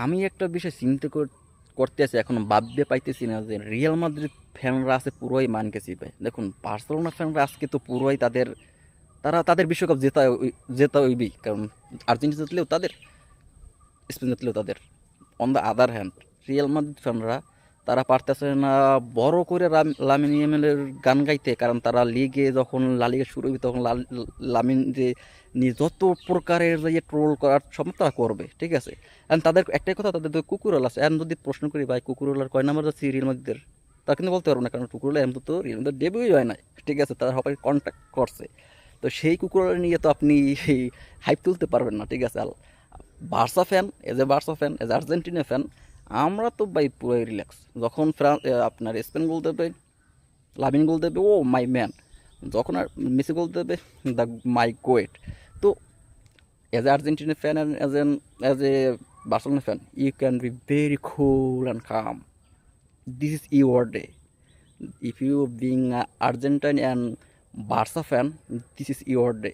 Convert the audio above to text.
আমি একটা বিষয় চিন্তা করতেছি, এখন ভাবতে পাইতেছি না যে রিয়াল মাদ্রিদ ফ্যানরা আছে পুরোই মানকে চিপে। দেখুন বার্সেলোনা ফ্যানরা আজকে তো পুরোই তাদের বিশ্বকাপ জেতা হইবেই, কারণ আর্জেন্টিনা জিতলেও তাদের, স্পেন জিতলেও তাদের। On the other hand Real Madrid ফ্যানরা তারা পারতেছে না বড় করে লামিন ইয়ামালের গান গাইতে, কারণ তারা লিগে যখন লিগে শুরু হবে তখন লামিন যে নিয়ে যত প্রকারের যে ট্রোল করার সব তারা করবে, ঠিক আছে। এখন তাদের একটাই কথা, তাদের তো কুকুরল আছে। এখন যদি প্রশ্ন করি ভাই কুকুরলার কয় নাম্বার যাচ্ছে রিয়াল মাদ্রিদের, তা কিন্তু বলতে পারবো না, কারণ কুকুরলা এমন তো রিয়াল মাদ্রিদ ডেবিউই হয় নাই, ঠিক আছে। তারা সবাই কন্ট্যাক্ট করছে, তো সেই কুকুরলা নিয়ে তো আপনি হাইপ তুলতে পারবেন না, ঠিক আছে। Barca fan, Barca fan, Argentina fan, আমরা তো ভাই পুরোই রিল্যাক্স। যখন আপনার স্পেন গোল দেবে, লামিন গোল দেবে, ও মাই ম্যান। যখন আর মেসি গোল দেবে, দ্য মাই গোয়েট। তো Argentina fan and as a Barcelona fan, you can be very cool and calm. This is your day. If you being Argentine and Barca fan, this is your day.